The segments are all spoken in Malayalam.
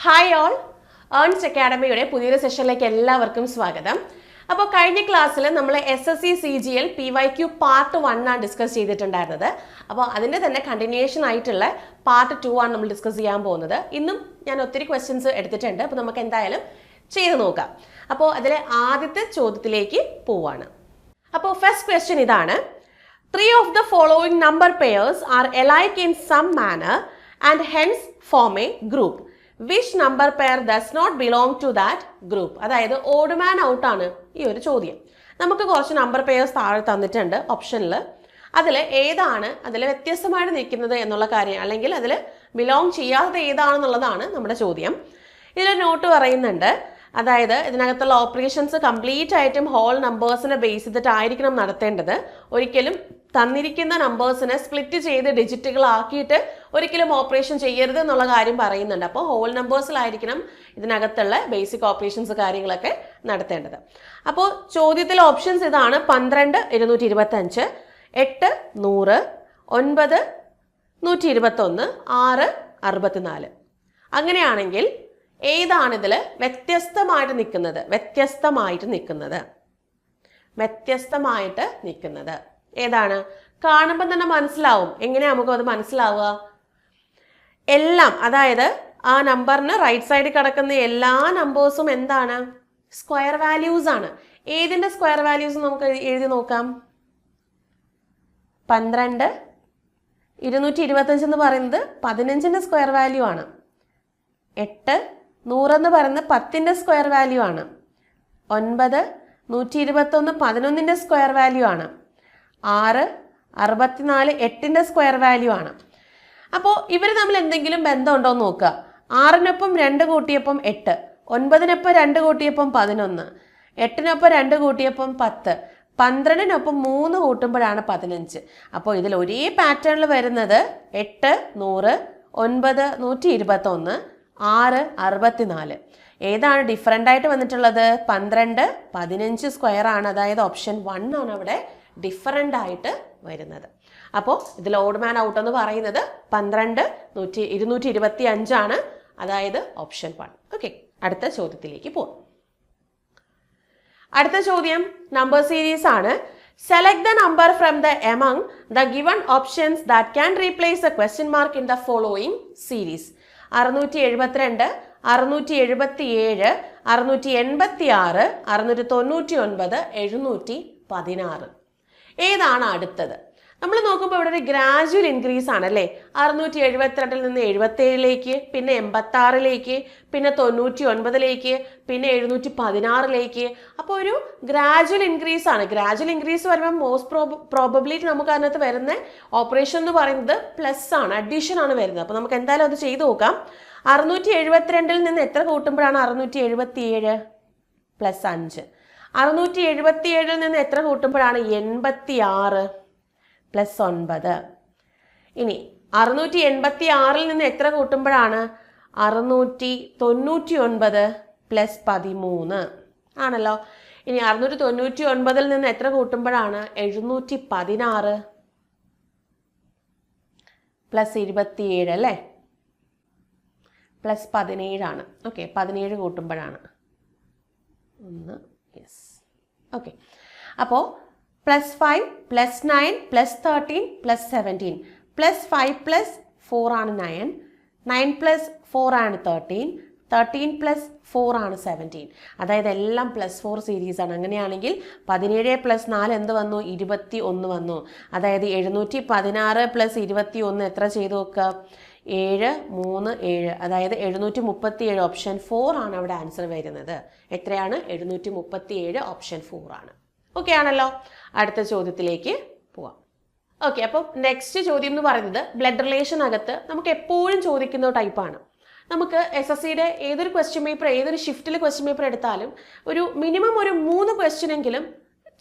ഹായ് ഓൾ, ഏൺസ്റ്റ് അക്കാഡമിയുടെ പുതിയൊരു സെഷനിലേക്ക് എല്ലാവർക്കും സ്വാഗതം. അപ്പോൾ കഴിഞ്ഞ ക്ലാസ്സിൽ നമ്മൾ SSC CGL PYQ പാർട്ട് 1 ആണ് ഡിസ്കസ് ചെയ്തിട്ടുണ്ടായിരുന്നത്. അപ്പോൾ അതിൻ്റെ തന്നെ കണ്ടിന്യൂഷൻ ആയിട്ടുള്ള പാർട്ട് 2 ആണ് നമ്മൾ ഡിസ്കസ് ചെയ്യാൻ പോകുന്നത്. ഇന്നും ഞാൻ ഒത്തിരി ക്വസ്റ്റ്യൻസ് എടുത്തിട്ടുണ്ട്. അപ്പോൾ നമുക്ക് എന്തായാലും ചെയ്ത് നോക്കാം. അപ്പോൾ അതിലെ ആദ്യത്തെ ചോദ്യത്തിലേക്ക് പോവാണ്. അപ്പോൾ ഫസ്റ്റ് ക്വസ്റ്റ്യൻ ഇതാണ്: 3 of the following number pairs are alike in some manner and hence form a group. Which number pair does not belong to that group? അതായത് ഓഡ് മാൻ ഔട്ട് ആണ് ഈ ഒരു ചോദ്യം. നമുക്ക് കുറച്ച് നമ്പർ പെയർസ് താഴെ തന്നിട്ടുണ്ട് ഓപ്ഷനിൽ. അതിൽ ഏതാണ് അതിൽ വ്യത്യസ്തമായിട്ട് നിൽക്കുന്നത് എന്നുള്ള കാര്യം, അല്ലെങ്കിൽ അതിൽ ബിലോങ് ചെയ്യാത്തത് ഏതാണെന്നുള്ളതാണ് നമ്മുടെ ചോദ്യം. ഇതിൽ നോട്ട് പറയുന്നുണ്ട്, അതായത് ഇതിനകത്തുള്ള ഓപ്പറേഷൻസ് കംപ്ലീറ്റ് ആയിട്ടും ഹോൾ നമ്പേഴ്സിനെ ബേസ് ചെയ്തിട്ടായിരിക്കണം നടത്തേണ്ടത്. ഒരിക്കലും തന്നിരിക്കുന്ന നമ്പേഴ്സിനെ സ്പ്ലിറ്റ് ചെയ്ത് ഡിജിറ്റുകളാക്കിയിട്ട് ഒരിക്കലും ഓപ്പറേഷൻ ചെയ്യരുത് എന്നുള്ള കാര്യം പറയുന്നുണ്ട്. അപ്പോൾ ഹോൾ നമ്പേഴ്സിലായിരിക്കണം ഇതിനകത്തുള്ള ബേസിക് ഓപ്പറേഷൻസ് കാര്യങ്ങളൊക്കെ നടത്തേണ്ടത്. അപ്പോൾ ചോദ്യത്തിൽ ഓപ്ഷൻസ് ഇതാണ്: 12 225, 8 100, 9 121, 6 64. അങ്ങനെയാണെങ്കിൽ ഏതാണിതിൽ വ്യത്യസ്തമായിട്ട് നിൽക്കുന്നത് ഏതാണ്? കാണുമ്പോൾ തന്നെ മനസ്സിലാവും. എങ്ങനെയാ നമുക്ക് അത് മനസ്സിലാവുക? എല്ലാം, അതായത് ആ നമ്പറിന് റൈറ്റ് സൈഡിൽ കിടക്കുന്ന എല്ലാ നമ്പേഴ്സും എന്താണ്? സ്ക്വയർ വാല്യൂസ് ആണ്. ഏതിന്റെ സ്ക്വയർ വാല്യൂസ് നമുക്ക് എഴുതി നോക്കാം. 12 225 എന്ന് പറയുന്നത് 15ന്റെ സ്ക്വയർ വാല്യൂ ആണ്. 8 100 എന്ന് പറയുന്നത് 10ന്റെ സ്ക്വയർ വാല്യൂ ആണ്. 9 121 11ന്റെ സ്ക്വയർ വാല്യൂ ആണ്. 6 64 8ന്റെ സ്ക്വയർ വാല്യൂ ആണ്. അപ്പോൾ ഇവർ തമ്മിൽ എന്തെങ്കിലും ബന്ധമുണ്ടോ എന്ന് നോക്കുക. 6നൊപ്പം 2 കൂട്ടിയപ്പം 8, 9നൊപ്പം 2 കൂട്ടിയപ്പം 11, 8നൊപ്പം 2 കൂട്ടിയപ്പം 10, 12നൊപ്പം 3 കൂട്ടുമ്പോഴാണ് 15. അപ്പോൾ ഇതിൽ ഒരേ പാറ്റേണിൽ വരുന്നത് 8 100, 9 121, 6 64. ഏതാണ് ഡിഫറൻ്റ് ആയിട്ട് വന്നിട്ടുള്ളത്? 12 15 സ്ക്വയർ ആണ്. അതായത് ഓപ്ഷൻ 1 ആണ് അവിടെ ഡിഫറൻ്റ് ആയിട്ട് വരുന്നത്. അപ്പോൾ ഇതിൽ ഓഡ് മാൻ ഔട്ട് എന്ന് പറയുന്നത് 12 225 ആണ്. അതായത് ഓപ്ഷൻ 1. ഓക്കെ, അടുത്ത ചോദ്യത്തിലേക്ക് പോകാം. അടുത്ത ചോദ്യം നമ്പർ സീരീസ് ആണ്. Select the number from the among the given options that can replace the question mark in the following series. 672, 677, 686, 699, 716. ഏതാണ് അടുത്തത്? നമ്മൾ നോക്കുമ്പോൾ ഇവിടെ ഒരു ഗ്രാജുവൽ ഇൻക്രീസ് ആണ് അല്ലേ. 672 നിന്ന് 77ലേക്ക്, പിന്നെ 86ലേക്ക്, പിന്നെ 99ലേക്ക്, പിന്നെ 716ലേക്ക്. അപ്പോൾ ഒരു ഗ്രാജുവൽ ഇൻക്രീസ് ആണ്. ഗ്രാജുവൽ ഇൻക്രീസ് വരുമ്പോൾ മോസ്റ്റ് പ്രോബബിലിറ്റി നമുക്ക് അതിനകത്ത് വരുന്ന ഓപ്പറേഷൻ എന്ന് പറയുന്നത് പ്ലസ് ആണ്, അഡീഷൻ ആണ് വരുന്നത്. അപ്പോൾ നമുക്ക് എന്തായാലും അത് ചെയ്ത് നോക്കാം. 672 നിന്ന് എത്ര കൂട്ടുമ്പോഴാണ് 677? പ്ലസ് 5. 677 നിന്ന് എത്ര കൂട്ടുമ്പോഴാണ് 86? പ്ലസ് 9. ഇനി 686 നിന്ന് എത്ര കൂട്ടുമ്പോഴാണ് 699? പ്ലസ് 13 ആണല്ലോ. ഇനി 699 നിന്ന് എത്ര കൂട്ടുമ്പോഴാണ് 716? പ്ലസ് 27 അല്ലേ. പ്ലസ് 17 ആണ്. ഓക്കെ, 17 കൂട്ടുമ്പോഴാണ് 1. Yes, okay. അപ്പോൾ plus 5 plus 9 plus 13 plus 17 plus 5 plus 4 ആണ് 9, 9 പ്ലസ് 4 ആണ് 13, 13 പ്ലസ് 4 ആണ് 17. അതായത് എല്ലാം പ്ലസ് 4 സീരീസ് ആണ്. അങ്ങനെയാണെങ്കിൽ 17 പ്ലസ് 4 എന്ത് വന്നു? 21 വന്നു. അതായത് 716 പ്ലസ് 21 എത്ര ചെയ്ത് നോക്കുക? 7 3 7. അതായത് 737. ഓപ്ഷൻ 4 ആണ് അവിടെ ആൻസർ വരുന്നത്. എത്രയാണ്? 737. ഓപ്ഷൻ 4 ആണ്. ഓക്കെ ആണല്ലോ. അടുത്ത ചോദ്യത്തിലേക്ക് പോവാം. ഓക്കെ, അപ്പം നെക്സ്റ്റ് ചോദ്യം എന്ന് പറയുന്നത് ബ്ലഡ് റിലേഷൻ അകത്ത് നമുക്ക് എപ്പോഴും ചോദിക്കുന്ന ടൈപ്പാണ്. നമുക്ക് SSCയുടെ ഏതൊരു ക്വസ്റ്റ്യൻ പേപ്പർ, ഏതൊരു ഷിഫ്റ്റിൽ ക്വസ്റ്റ്യൻ പേപ്പർ എടുത്താലും ഒരു മിനിമം ഒരു 3 ക്വസ്റ്റ്യനെങ്കിലും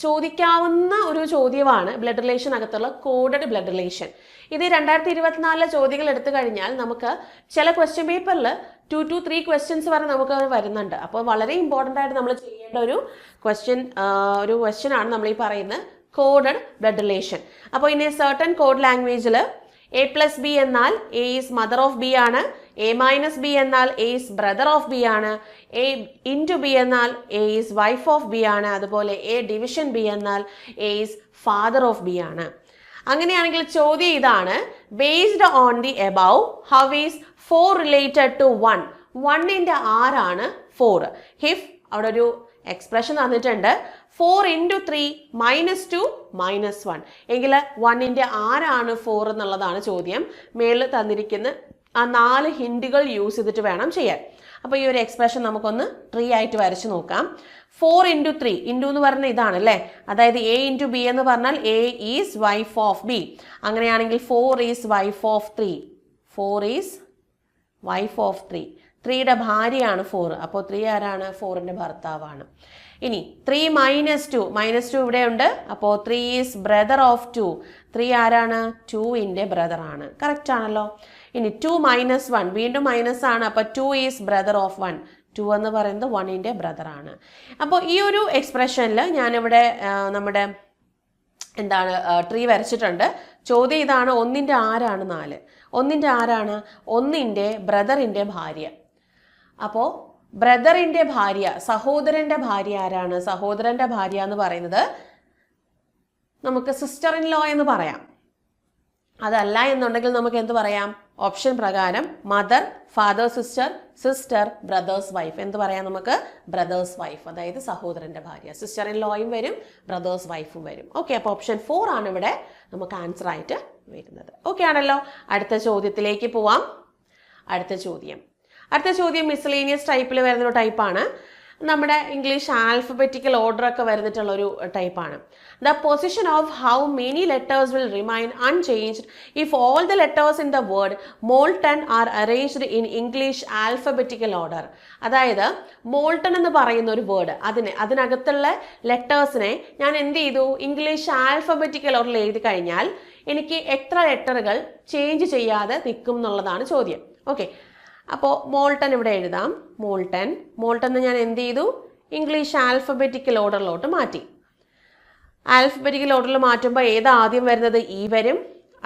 ചോദിക്കാവുന്ന ഒരു ചോദ്യമാണ് ബ്ലഡ് റിലേഷൻ അകത്തുള്ള കോഡഡ് ബ്ലഡ് റിലേഷൻ. ഇത് 2024 ചോദ്യങ്ങൾ എടുത്തു കഴിഞ്ഞാൽ നമുക്ക് ചില ക്വസ്റ്റ്യൻ പേപ്പറിൽ 2 to 3 ക്വസ്റ്റ്യൻസ് വരെ നമുക്ക് വരുന്നുണ്ട്. അപ്പോൾ വളരെ ഇമ്പോർട്ടൻ്റ് ആയിട്ട് നമ്മൾ ചെയ്യേണ്ട ഒരു ക്വസ്റ്റ്യൻ ആണ് നമ്മൾ ഈ പറയുന്ന കോഡഡ് ബ്ലഡ് റിലേഷൻ. അപ്പോൾ ഇൻ എ സർട്ടൺ കോഡ് ലാംഗ്വേജിൽ A plus B എന്നാൽ A is mother of B ആണ്, എ മൈനസ് ബി എന്നാൽ A is brother of B ആണ്. എ ഇൻറ്റു ബി എന്നാൽ A is wife of B ആണ്. അതുപോലെ എ ഡിവിഷൻ ബി എന്നാൽ A is father of B ആണ്. അങ്ങനെയാണെങ്കിൽ ചോദ്യം ഇതാണ്, based on the above how is 4 related to 1? 1ന്റെ ആരാണ് 4? ഹിഫ് അവിടെ ഒരു എക്സ്പ്രഷൻ തന്നിട്ടുണ്ട്, 4 × 3 -2 -1 എങ്കിൽ 1ന്റെ ആരാണ് 4 എന്നുള്ളതാണ് ചോദ്യം. മേളിൽ തന്നിരിക്കുന്ന ആ 4 ഹിൻറ്റുകൾ യൂസ് ചെയ്തിട്ട് വേണം ചെയ്യാൻ. അപ്പോൾ ഈ ഒരു എക്സ്പ്രഷൻ നമുക്കൊന്ന് ട്രീ ആയിട്ട് വരച്ച് നോക്കാം. 4 × 3 ഇൻറ്റു എന്ന് പറഞ്ഞാൽ ഇതാണ് അല്ലേ, അതായത് എ ഇൻറ്റു ബി എന്ന് പറഞ്ഞാൽ A is wife of B. അങ്ങനെയാണെങ്കിൽ 4 is wife of 3. 4 is wife of 3. 3യുടെ ഭാര്യയാണ് 4. അപ്പോൾ 3 ആരാണ്? 4ന്റെ ഭർത്താവാണ്. ഇനി 3 -2 -2 ഇവിടെ ഉണ്ട്. അപ്പോൾ 3 ഈസ് ബ്രദർ ഓഫ് 2. 3 ആരാണ്? 2ന്റെ ബ്രദർ ആണ്. കറക്റ്റ് ആണല്ലോ. ഇനി 2 - 1 വീണ്ടും മൈനസ് ആണ്. അപ്പോൾ 2 ഈസ് ബ്രദർ ഓഫ് 1. 2 എന്ന് പറയുന്നത് 1ന്റെ ബ്രദർ ആണ്. അപ്പോൾ ഈ ഒരു എക്സ്പ്രഷനിൽ ഞാനിവിടെ നമ്മുടെ എന്താണ് ട്രീ വരച്ചിട്ടുണ്ട്. ചോദ്യം ഇതാണ്, 1ന്റെ ആരാണ് 4? 1ന്റെ ആരാണ്? 1ന്റെ ബ്രദറിന്റെ ഭാര്യ. അപ്പോൾ ബ്രദറിന്റെ ഭാര്യ, സഹോദരന്റെ ഭാര്യ ആരാണ്? സഹോദരന്റെ ഭാര്യ എന്ന് പറയുന്നത് നമുക്ക് സിസ്റ്റർ ഇൻ ലോ എന്ന് പറയാം. അതല്ല എന്നുണ്ടെങ്കിൽ നമുക്ക് എന്ത് പറയാം? ഓപ്ഷൻ പ്രകാരം mother, father, sister, sister, brothers wife എന്ത് പറയാം നമുക്ക്? ബ്രദേഴ്സ് വൈഫ്, അതായത് സഹോദരന്റെ ഭാര്യ. സിസ്റ്റർ ഇൻ ലോയും വരും, ബ്രദേഴ്സ് വൈഫും വരും. ഓക്കെ, അപ്പോൾ ഓപ്ഷൻ 4 ആണ് ഇവിടെ നമുക്ക് ആൻസർ ആയിട്ട് വരുന്നത്. ഓക്കെ ആണല്ലോ. അടുത്ത ചോദ്യത്തിലേക്ക് പോവാം. അടുത്ത ചോദ്യം മിസ്ലേനിയസ് ടൈപ്പിൽ വരുന്നൊരു ടൈപ്പാണ്. നമ്മുടെ ഇംഗ്ലീഷ് ആൽഫബറ്റിക്കൽ ഓർഡർ ഒക്കെ വരുന്നിട്ടുള്ളൊരു ടൈപ്പാണ്. The position of how many letters will remain unchanged if all the letters in the word molten R arranged in English alphabetical order. അതായത് മോൾട്ടൺ എന്ന് പറയുന്ന ഒരു വേർഡ്, അതിനകത്തുള്ള ലെറ്റേഴ്സിനെ ഞാൻ എന്ത് ചെയ്തു? ഇംഗ്ലീഷ് ആൽഫബറ്റിക്കൽ ഓർഡറിൽ എഴുതി കഴിഞ്ഞാൽ എനിക്ക് എത്ര ലെറ്ററുകൾ ചേഞ്ച് ചെയ്യാതെ നിൽക്കും എന്നുള്ളതാണ് ചോദ്യം. ഓക്കെ, അപ്പോൾ മോൾട്ടൺ ഇവിടെ എഴുതാം. മോൾട്ടൺ ഞാൻ എന്ത് ചെയ്തു? ഇംഗ്ലീഷ് ആൽഫബറ്റിക്കൽ ഓർഡറിലോട്ട് മാറ്റി. ആൽഫബറ്റിക്കൽ ഓർഡറിൽ മാറ്റുമ്പോൾ ഏതാ ആദ്യം വരുന്നത്? ഇ വരും,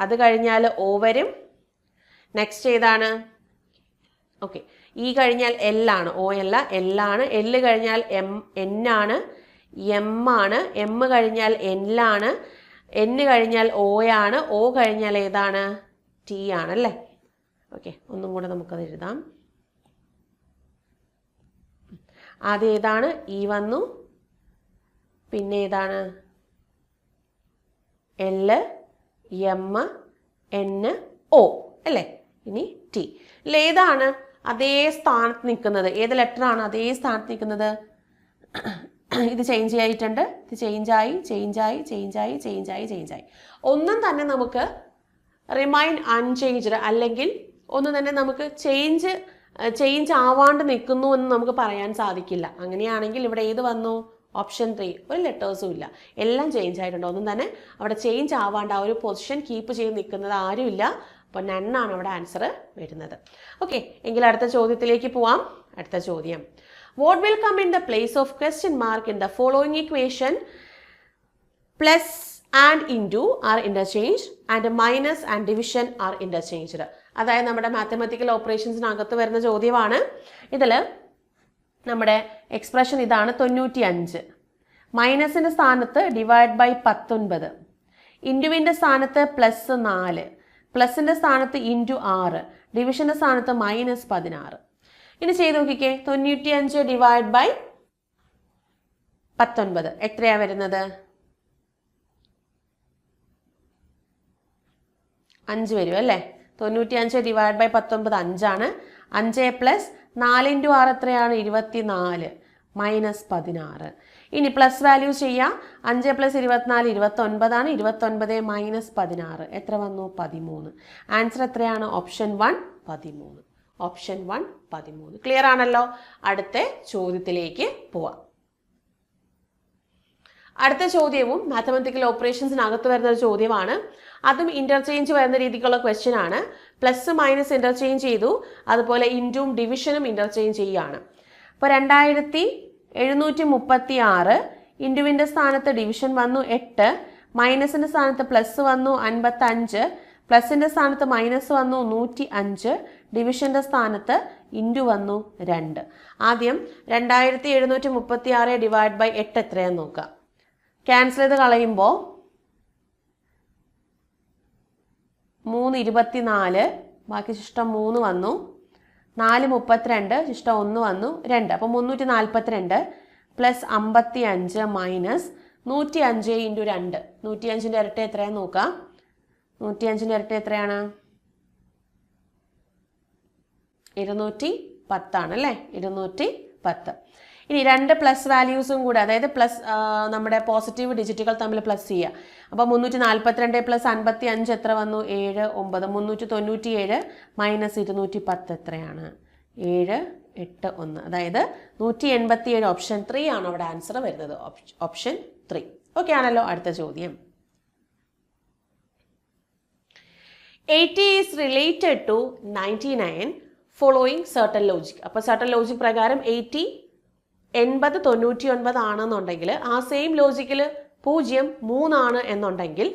അത് കഴിഞ്ഞാൽ ഒ വരും, നെക്സ്റ്റ് ഏതാണ്? ഓക്കെ, ഇ കഴിഞ്ഞാൽ എൽ ആണ്, ഒ അല്ല എൽ ആണ്. എൽ കഴിഞ്ഞാൽ എൻ ആണ്, എം ആണ്. എം കഴിഞ്ഞാൽ എൻ ആണ്, എൻ കഴിഞ്ഞാൽ ഒ ആണ്, ഒ കഴിഞ്ഞാൽ ഏതാണ്? ടി ആണല്ലേ. ഓക്കെ, ഒന്നും കൂടെ നമുക്കത് എഴുതാം. ആദ്യം ഏതാണ്? ഇ വന്നു, പിന്നെ ഏതാണ്? എൽ, എം, എൻ, ഒ അല്ലേ. ഇനി ടി. ഏതാണ് അതേ സ്ഥാനത്ത് നിൽക്കുന്നത്? ഏത് ലെറ്റർ ആണ് അതേ സ്ഥാനത്ത് നിൽക്കുന്നത്? ഇത് ചേഞ്ച് ആയിട്ടുണ്ട്, ഇത് ചേഞ്ചായി. ഒന്നും തന്നെ നമുക്ക് റിമൈൻ അൺചേഞ്ച്ഡ് അല്ലെങ്കിൽ ഒന്നും തന്നെ നമുക്ക് ചേഞ്ച് ആവാണ്ട് നിൽക്കുന്നു എന്ന് നമുക്ക് പറയാൻ സാധിക്കില്ല. അങ്ങനെയാണെങ്കിൽ ഇവിടെ ഏത് വന്നു? ഓപ്ഷൻ 3. ഒരു ലെറ്റേഴ്സും ഇല്ല, എല്ലാം ചേഞ്ച് ആയിട്ടുണ്ട്. ഒന്നും തന്നെ അവിടെ ചേഞ്ച് ആവാണ്ട് ആ ഒരു പൊസിഷൻ കീപ്പ് ചെയ്ത് നിൽക്കുന്നത് ആരുമില്ല. അപ്പോൾ നണ്ണാണ് അവിടെ ആൻസർ വരുന്നത്. ഓക്കെ, എങ്കിൽ അടുത്ത ചോദ്യത്തിലേക്ക് പോവാം. അടുത്ത ചോദ്യം, what will come in the place of question mark in the following equation? Plus and into are interchanged and minus and division are interchanged. അതായത് നമ്മുടെ മാത്തമാറ്റിക്കൽ ഓപ്പറേഷൻസിനകത്ത് വരുന്ന ചോദ്യമാണ്. ഇതിൽ നമ്മുടെ എക്സ്പ്രഷൻ ഇതാണ്, 95 മൈനസിൻ്റെ സ്ഥാനത്ത് ഡിവൈഡ് ബൈ 19, ഇൻറ്റുവിൻ്റെ സ്ഥാനത്ത് +4, പ്ലസിൻ്റെ സ്ഥാനത്ത് ×6, ഡിവിഷൻ്റെ സ്ഥാനത്ത് -16. ഇനി ചെയ്ത് നോക്കിക്കേ, 95 ഡിവൈഡ് ബൈ 19 എത്രയാണ് വരുന്നത്? 5 വരും അല്ലേ. 95 ഡിവൈഡ് ബൈ 19 5 ആണ്. 5 + 4 × 6 എത്രയാണ്? 24 -16. ഇനി പ്ലസ് വാല്യൂ ചെയ്യാം. 5 + 24 29 ആണ്. 29 - 16 എത്ര വന്നു? 13. ആൻസർ എത്രയാണ്? ഓപ്ഷൻ 1 13. ഓപ്ഷൻ 1 13. ക്ലിയർ ആണല്ലോ. അടുത്ത ചോദ്യത്തിലേക്ക് പോവാം. അടുത്ത ചോദ്യവും മാത്തമാറ്റിക്കൽ ഓപ്പറേഷൻസിനകത്ത് വരുന്ന ഒരു ചോദ്യമാണ്. അതും ഇന്റർചേഞ്ച് വരുന്ന രീതിക്കുള്ള ക്വസ്റ്റ്യൻ ആണ്. പ്ലസ് മൈനസ് ഇന്റർചേഞ്ച് ചെയ്തു, അതുപോലെ ഇൻറ്റും ഡിവിഷനും ഇന്റർചേഞ്ച് ചെയ്യുകയാണ്. അപ്പോൾ 2736, ഇൻറ്റുവിൻ്റെ സ്ഥാനത്ത് ഡിവിഷൻ വന്നു 8, മൈനസിൻ്റെ സ്ഥാനത്ത് പ്ലസ് വന്നു 55, പ്ലസിൻ്റെ സ്ഥാനത്ത് മൈനസ് വന്നു 105, ഡിവിഷൻ്റെ സ്ഥാനത്ത് ഇൻറ്റു വന്നു 2. ആദ്യം 2736 ഡിവൈഡ് ബൈ 8 എത്രയാന്ന് നോക്കാം. ക്യാൻസൽ ചെയ്ത് കളയുമ്പോൾ 3 24, ബാക്കി ശിഷ്ടം 3 വന്നു, 4 32, ശിഷ്ടം 1 വന്നു 2. അപ്പോൾ 342 പ്ലസ് 55 മൈനസ് 105 ഇൻറ്റു 2. 105ൻ്റെ ഇരട്ട എത്രയാന്ന് നോക്കാം. 105ൻ്റെ ഇരട്ട എത്രയാണ്? 210 ആണ് അല്ലേ? 210. ഇനി 2 പ്ലസ് വാല്യൂസും കൂടെ, അതായത് പ്ലസ് നമ്മുടെ പോസിറ്റീവ് ഡിജിറ്റുകൾ തമ്മിൽ പ്ലസ് ചെയ്യുക. അപ്പോൾ 342 പ്ലസ് 55 എത്ര വന്നു? 7 9. 397 മൈനസ് 210 എത്രയാണ്? 781. അതായത് 187. ഓപ്ഷൻ 3 ആണ് അവിടെ ആൻസർ വരുന്നത്. ഓപ്ഷൻ 3. ഓക്കെ ആണല്ലോ? അടുത്ത ചോദ്യം. 80 is related to 99 following certain logic. അപ്പോൾ certain logic പ്രകാരം 80 99 ആണെന്നുണ്ടെങ്കിൽ ആ സെയിം ലോജിക്കിൽ 0 3 ആണ് എന്നുണ്ടെങ്കിൽ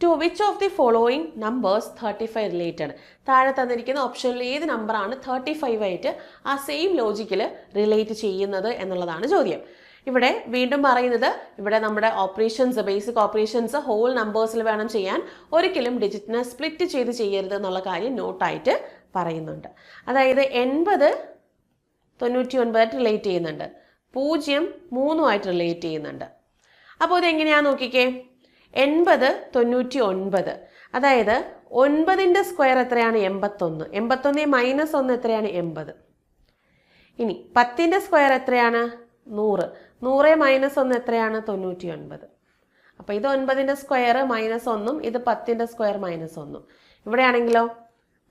to which of the following numbers 35 related? താഴെ തന്നിരിക്കുന്ന ഓപ്ഷനിൽ ഏത് നമ്പറാണ് 35 ആയിട്ട് ആ സെയിം ലോജിക്കിൽ റിലേറ്റ് ചെയ്യുന്നത് എന്നുള്ളതാണ് ചോദ്യം. ഇവിടെ വീണ്ടും പറയുന്നത്, ഇവിടെ നമ്മുടെ ഓപ്പറേഷൻസ്, ബേസിക് ഓപ്പറേഷൻസ് ഹോൾ നമ്പേഴ്സിൽ വേണം ചെയ്യാൻ. ഒരിക്കലും ഡിജിറ്റിനെ സ്പ്ലിറ്റ് ചെയ്ത് ചെയ്യരുത് എന്നുള്ള കാര്യം നോട്ടായിട്ട് പറയുന്നുണ്ട്. അതായത് 80 99 റിലേറ്റ് ചെയ്യുന്നുണ്ട്, 0 3 റിലേറ്റ് ചെയ്യുന്നുണ്ട്. അപ്പോൾ ഇതെങ്ങനെയാണെന്ന് നോക്കിക്കേ. 80 99, അതായത് 9ൻ്റെ സ്ക്വയർ എത്രയാണ്? 81. 81 മൈനസ് 1 എത്രയാണ്? 80. ഇനി 10ൻ്റെ സ്ക്വയർ എത്രയാണ്? 100. 100 മൈനസ് 1 എത്രയാണ്? 99. അപ്പോൾ ഇത് 9ൻ്റെ സ്ക്വയർ മൈനസ് 1ഉം ഇത് 10ൻ്റെ സ്ക്വയർ മൈനസ് 1ഉം. ഇവിടെയാണെങ്കിലോ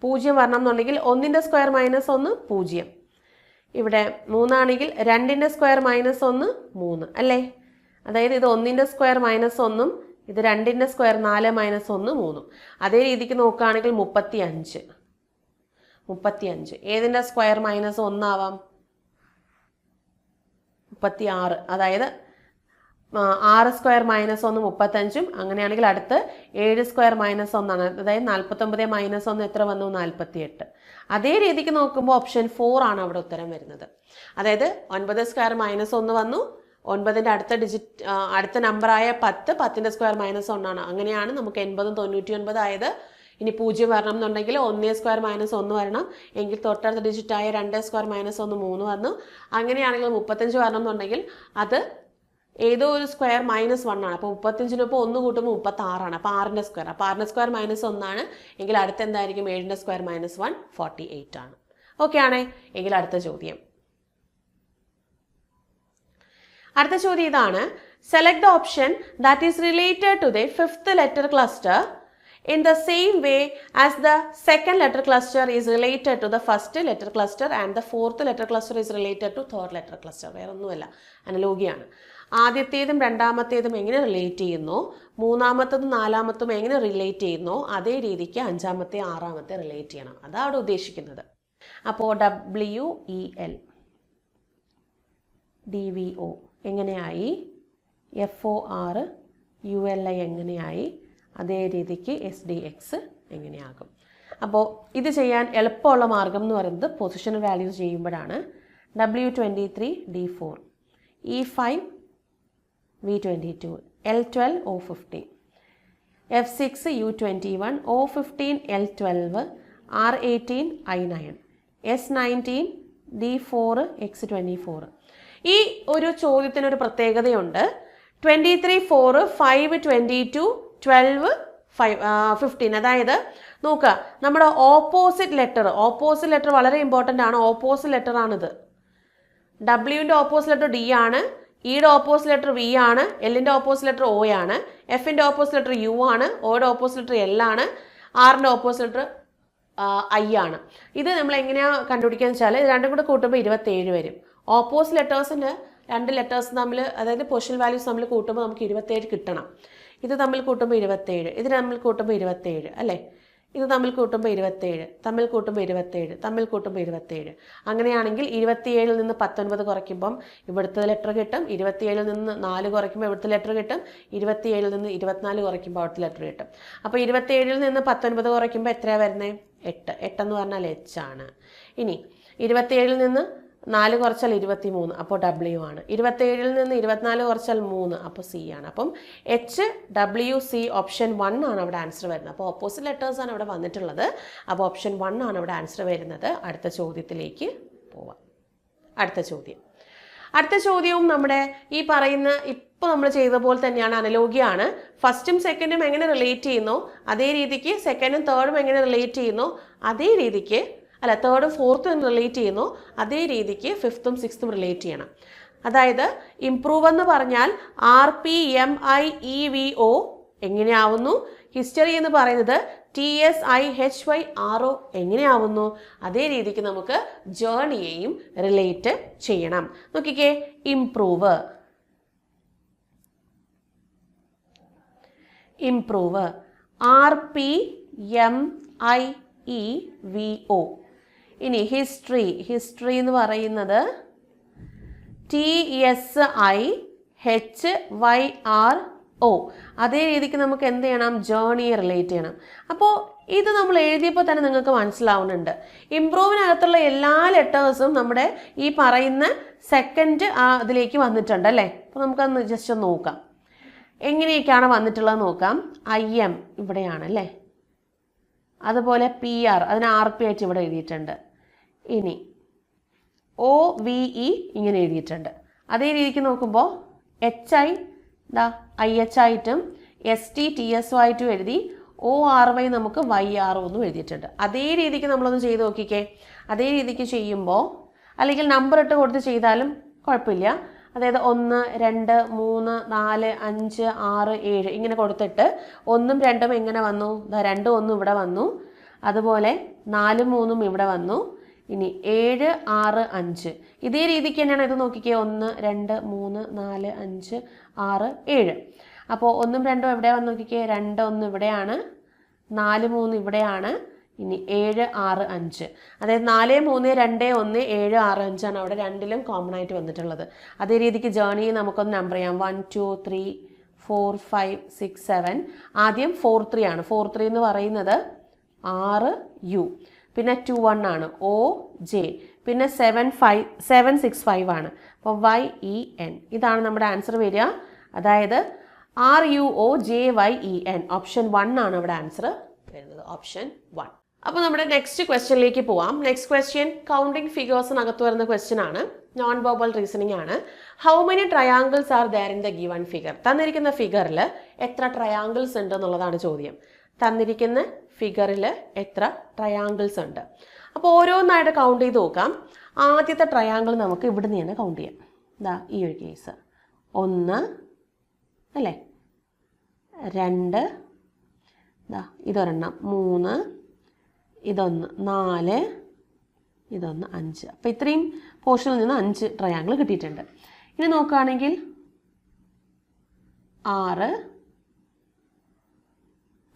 0 വരണം എന്നുണ്ടെങ്കിൽ 1ൻ്റെ സ്ക്വയർ മൈനസ് 1 0. ഇവിടെ 3 ആണെങ്കിൽ 2ൻ്റെ സ്ക്വയർ മൈനസ് 1 3 അല്ലേ? അതായത് ഇത് 1ൻ്റെ സ്ക്വയർ മൈനസ് 1ഉം ഇത് 2ൻ്റെ സ്ക്വയർ 4 മൈനസ് 1 3. അതേ രീതിക്ക് നോക്കുകയാണെങ്കിൽ 35. ഏതിൻ്റെ സ്ക്വയർ മൈനസ് 1 ആവാം? 36. അതായത് 6 സ്ക്വയർ മൈനസ് 1 35. അങ്ങനെയാണെങ്കിൽ അടുത്ത് 7 സ്ക്വയർ മൈനസ് 1 ആണ്. അതായത് 49 മൈനസ് 1 എത്ര വന്നു? 48. അതേ രീതിക്ക് നോക്കുമ്പോൾ ഓപ്ഷൻ 4 ആണ് അവിടെ ഉത്തരം വരുന്നത്. അതായത് 9 സ്ക്വയർ മൈനസ് 1 വന്നു, 9ൻ്റെ അടുത്ത നമ്പറായ 10ൻ്റെ സ്ക്വയർ മൈനസ് 1 ആണ്. അങ്ങനെയാണ് നമുക്ക് 80 99 ആയത്. ഇനി 0 വരണം എന്നുണ്ടെങ്കിൽ 1 സ്ക്വയർ മൈനസ് 1 വരണം, എങ്കിൽ തൊട്ടടുത്ത ഡിജിറ്റായ 2 സ്ക്വയർ മൈനസ് 1 3 വന്നു. അങ്ങനെയാണെങ്കിൽ 35 വരണം എന്നുണ്ടെങ്കിൽ അത് ഏതോ ഒരു സ്ക്വയർ മൈനസ് 1 ആണ്. അപ്പോൾ 35നൊപ്പം 1 കൂട്ടുമ്പോൾ 36 ആണ്. അപ്പോൾ 6ൻ്റെ സ്ക്വയർ, അപ്പോൾ 6ൻ്റെ സ്ക്വയർ മൈനസ് 1 ആണ്. എങ്കിൽ അടുത്ത എന്തായിരിക്കും? 7ൻ്റെ സ്ക്വയർ മൈനസ് 1 48 ആണ്. ഓക്കെ ആണേ? എങ്കിൽ അടുത്ത ചോദ്യം. അടുത്ത ചോദ്യം ഇതാണ്. Select the option that is related to the 5th letter cluster in the same way as the 2nd letter cluster is related to the 1st letter cluster and the 4th letter cluster is related to 3rd letter cluster. വേറൊന്നുമല്ല, അനലോഗിയാണ്. ആദ്യത്തേതും രണ്ടാമത്തേതും എങ്ങനെ റിലേറ്റ് ചെയ്യുന്നു, മൂന്നാമത്തതും നാലാമത്തും എങ്ങനെ റിലേറ്റ് ചെയ്യുന്നു, അതേ രീതിക്ക് അഞ്ചാമത്തെ 6ാമത്തെ റിലേറ്റ് ചെയ്യണം. അതാണ് അവിടെ ഉദ്ദേശിക്കുന്നത്. അപ്പോൾ WEL DVO എങ്ങനെയായി, FOR ULI എങ്ങനെയായി, അതേ രീതിക്ക് SDX എങ്ങനെയാകും. അപ്പോൾ ഇത് ചെയ്യാൻ എളുപ്പമുള്ള മാർഗം എന്ന് പറയുന്നത് പൊസിഷണൽ വാല്യൂസ് ചെയ്യുമ്പോഴാണ്. W23 D4, E5 V22, L12 O15, F6 U21, O15 L12, R18 I9, S19 D4 X24. ഈ ഒരു ചോദ്യത്തിനൊരു പ്രത്യേകതയുണ്ട്. 23 4 5 22 12 15. അതായത് നോക്കുക, നമ്മുടെ ഓപ്പോസിറ്റ് ലെറ്റർ വളരെ ഇമ്പോർട്ടൻ്റ് ആണ്. ഓപ്പോസിറ്റ് ലെറ്റർ ആണിത്. ഡബ്ല്യുവിൻ്റെ ഓപ്പോസിറ്റ് ലെറ്റർ ഡി ആണ്, ഇയുടെ ഓപ്പോസിറ്റ് ലെറ്റർ വി ആണ്, എല്ലിൻ്റെ ഓപ്പോസിറ്റ് ലെറ്റർ ഒ ആണ്, എഫിൻ്റെ ഓപ്പോസിറ്റ് ലെറ്റർ യു ആണ്, ഒയുടെ ഓപ്പോസിറ്റ് ലെറ്റർ എൽ ആണ്, ആറിൻ്റെ ഓപ്പോസിറ്റ് ലെറ്റർ ഐ ആണ്. ഇത് നമ്മൾ എങ്ങനെയാണ് കണ്ടുപിടിക്കുക എന്ന് വെച്ചാൽ, ഇത് രണ്ടും കൂടെ കൂട്ടുമ്പോൾ 27 വരും. ഓപ്പോസിറ്റ് ലെറ്റേഴ്സിന് 2 ലെറ്റേഴ്സ് തമ്മിൽ, അതായത് പൊസിഷൻ വാല്യൂസ് തമ്മിൽ കൂട്ടുമ്പോൾ നമുക്ക് 27 കിട്ടണം. ഇത് തമ്മിൽ കൂട്ടുമ്പോൾ 27, ഇത് തമ്മിൽ കൂട്ടുമ്പോൾ 27 അല്ലേ? ഇത് തമ്മിൽ കൂട്ടുമ്പോൾ 27, തമ്മിൽ കൂട്ടുമ്പോൾ 27, തമ്മിൽ കൂട്ടുമ്പോൾ 27. അങ്ങനെയാണെങ്കിൽ 27-ൽ നിന്ന് 19 കുറയ്ക്കുമ്പം ഇവിടുത്തെ ലെറ്റർ കിട്ടും, 27-ൽ നിന്ന് 4 കുറയ്ക്കുമ്പോൾ ഇവിടുത്തെ ലെറ്റർ കിട്ടും, 27-ൽ നിന്ന് 24 കുറയ്ക്കുമ്പോൾ അവിടുത്തെ ലെറ്റർ കിട്ടും. അപ്പോൾ 27-ൽ നിന്ന് 19 കുറയ്ക്കുമ്പോൾ എത്രയാണ് വരുന്നത്? 8. 8 എന്ന് പറഞ്ഞാൽ H ആണ്. ഇനി 27-ൽ നിന്ന് 4 കുറച്ചാൽ 23, അപ്പോൾ W ആണ്. 27-ൽ നിന്ന് 24 കുറച്ചാൽ 3, അപ്പോൾ C ആണ്. അപ്പം HWC ഓപ്ഷൻ 1 ആണ് അവിടെ ആൻസർ വരുന്നത്. അപ്പോൾ ഓപ്പോസിറ്റ് ലെറ്റേഴ്സ് ആണ് അവിടെ വന്നിട്ടുള്ളത്. അപ്പോൾ ഓപ്ഷൻ 1 ആണ് അവിടെ ആൻസർ വരുന്നത്. അടുത്ത ചോദ്യത്തിലേക്ക് പോവാം. അടുത്ത ചോദ്യവും നമ്മുടെ ഈ പറയുന്ന ഇപ്പോൾ നമ്മൾ ചെയ്ത പോലെ തന്നെയാണ്, അനലോഗിയാണ്. ഫസ്റ്റും സെക്കൻഡും എങ്ങനെ റിലേറ്റ് ചെയ്യുന്നോ അതേ രീതിക്ക് സെക്കൻഡും തേർഡും എങ്ങനെ റിലേറ്റ് ചെയ്യുന്നോ അതേ രീതിക്ക്, അല്ല തേർഡും ഫോർത്തും റിലേറ്റ് ചെയ്യുന്നു അതേ രീതിക്ക് ഫിഫ്ത്തും സിക്സ്ത്തും റിലേറ്റ് ചെയ്യണം. അതായത് ഇംപ്രൂവ് എന്ന് പറഞ്ഞാൽ RPMIEVO എങ്ങനെയാവുന്നു, ഹിസ്റ്ററി എന്ന് പറയുന്നത് TSIHYRO എങ്ങനെയാവുന്നു, അതേ രീതിക്ക് നമുക്ക് ജേർണിയെയും റിലേറ്റ് ചെയ്യണം. നോക്കിക്കേ, ഇംപ്രൂവ് RPMIEVO. ഇനി ഹിസ്റ്ററി എന്ന് പറയുന്നത് TSIHYRO. അതേ രീതിക്ക് നമുക്ക് എന്ത് ചെയ്യണം, ജേർണിയെ റിലേറ്റ് ചെയ്യണം. അപ്പോൾ ഇത് നമ്മൾ എഴുതിയപ്പോൾ തന്നെ നിങ്ങൾക്ക് മനസ്സിലാവുന്നുണ്ട്, ഇംപ്രൂവിനകത്തുള്ള എല്ലാ ലെറ്റേഴ്സും നമ്മുടെ ഈ പറയുന്ന സെക്കൻഡ് അതിലേക്ക് വന്നിട്ടുണ്ട് അല്ലേ. അപ്പോൾ നമുക്കത് ജസ്റ്റ് ഒന്ന് നോക്കാം എങ്ങനെയൊക്കെയാണ് വന്നിട്ടുള്ളത് നോക്കാം. IM ഇവിടെയാണ് അല്ലേ, അതുപോലെ PR അതിന് RP ആയിട്ട് ഇവിടെ എഴുതിയിട്ടുണ്ട്. ഇനി OVE ഇങ്ങനെ എഴുതിയിട്ടുണ്ട്. അതേ രീതിക്ക് നോക്കുമ്പോൾ HI IH ആയിട്ടും ST TSO ആയിട്ടും എഴുതി, ORY നമുക്ക് YRO എന്നും എഴുതിയിട്ടുണ്ട്. അതേ രീതിക്ക് നമ്മളൊന്ന് ചെയ്ത് നോക്കിക്കേ. അതേ രീതിക്ക് ചെയ്യുമ്പോൾ, അല്ലെങ്കിൽ നമ്പർ ഇട്ട് കൊടുത്ത് ചെയ്താലും കുഴപ്പമില്ല. അതായത് 1 2 3 4 5 6 7 ഇങ്ങനെ കൊടുത്തിട്ട് 1ഉം 2ഉം എങ്ങനെ വന്നു, 2 1 ഇവിടെ വന്നു, അതുപോലെ 4 3 ഇവിടെ വന്നു. ഇനി 7 6 5 ഇതേ രീതിക്ക് തന്നെയാണ് ഇത് നോക്കിക്കേ. 1 2 3 4 5 6 7. അപ്പോൾ 1ഉം 2ഉം എവിടെ വന്ന് നോക്കിക്കേ, 2 1 ഇവിടെയാണ്, 4 3 ഇവിടെയാണ്. ഇനി 7 6 5, അതായത് 4 3 2 1 7 6 5 ആണ് അവിടെ രണ്ടിലും കോമൺ ആയിട്ട് വന്നിട്ടുള്ളത്. അതേ രീതിക്ക് ജേർണി നമുക്കൊന്ന് നമ്പർ ചെയ്യാം. 1 2 3 4 5 6 7. ആദ്യം 4 3 ആണ്. 4 3 എന്ന് പറയുന്നത് RU, പിന്നെ 2 1 ആണ് OJ, പിന്നെ 7 6 5 ആണ്. അപ്പോൾ YEN ഇതാണ് നമ്മുടെ ആൻസർ വരിക. അതായത് RUOJYEN ഓപ്ഷൻ 1 ആണ് അവിടെ ആൻസർ വരുന്നത്, ഓപ്ഷൻ 1. അപ്പോൾ നമ്മുടെ നെക്സ്റ്റ് ക്വസ്റ്റ്യനിലേക്ക് പോവാം. നെക്സ്റ്റ് ക്വസ്റ്റ്യൻ കൗണ്ടിങ് ഫിഗേഴ്സിനകത്ത് വരുന്ന ക്വസ്റ്റ്യൻ ആണ്, നോൺ വെർബൽ റീസണിംഗ് ആണ്. How many triangles are there in the given figure? തന്നിരിക്കുന്ന ഫിഗറിൽ എത്ര ട്രയാങ്കിൾസ് ഉണ്ട് എന്നുള്ളതാണ് ചോദ്യം. തന്നിരിക്കുന്ന ഫിഗറിൽ എത്ര ട്രയാങ്കിൾസ് ഉണ്ട്? അപ്പോൾ ഓരോന്നായിട്ട് കൗണ്ട് ചെയ്ത് നോക്കാം. ആദ്യത്തെ ട്രയാങ്കിൾ നമുക്ക് ഇവിടെ നിന്ന് തന്നെ കൗണ്ട് ചെയ്യാം. ഈ ഒരു കേസ് 1 അല്ലേ, 2 ഇതൊരെണ്ണം 3, ഇതൊന്ന് 4, ഇതൊന്ന് 5. അപ്പോൾ ഇത്രയും പോർഷനിൽ നിന്ന് 5 ട്രയാങ്കിൾ കിട്ടിയിട്ടുണ്ട്. ഇനി നോക്കുകയാണെങ്കിൽ 6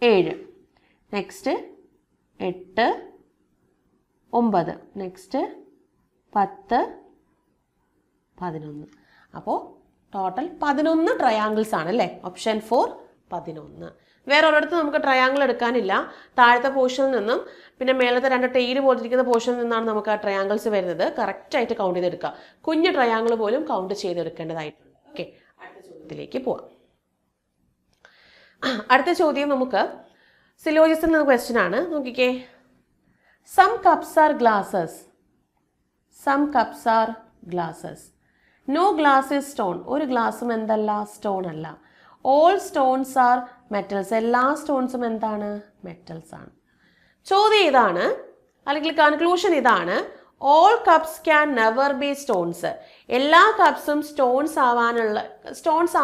7, നെക്സ്റ്റ് 8 9, നെക്സ്റ്റ് 10 11. അപ്പോൾ ടോട്ടൽ 11 ട്രയാങ്കിൾസ് ആണ് അല്ലേ, ഓപ്ഷൻ 4 11. വേറെ ഒരിടത്ത് നമുക്ക് ട്രയാങ്കിൾ എടുക്കാനില്ല. താഴത്തെ പോർഷനിൽ നിന്നും പിന്നെ മേലത്തെ 2 ടെയിൽ പോലിരിക്കുന്ന പോർഷനിൽ നിന്നാണ് നമുക്ക് ആ ട്രയാങ്കിൾസ് വരുന്നത്. കറക്റ്റായിട്ട് കൗണ്ട് ചെയ്തെടുക്കുക. കുഞ്ഞു ട്രയാങ്കിൾ പോലും കൗണ്ട് ചെയ്തെടുക്കേണ്ടതായിട്ടുണ്ട്. ഓക്കെ, അടുത്ത ചോദ്യത്തിലേക്ക് പോവാം. അടുത്ത ചോദ്യം നമുക്ക് സിലോജിസിൽ നിന്ന് ക്വസ്റ്റ്യൻ ആണ്. നോക്കിക്കേ, some cups are glasses. Some cups are glasses. No glass is stone. ഒരു ഗ്ലാസും എന്തല്ല, സ്റ്റോൺ അല്ല. All stones are metals. എല്ലാ സ്റ്റോൺസും എന്താണ്, മെറ്റൽസ് ആണ്. ചോദ്യം ഇതാണ്, അല്ലെങ്കിൽ കൺക്ലൂഷൻ ഇതാണ്, all cups can never B stones. എല്ലാ കപ്സും സ്റ്റോൺസ്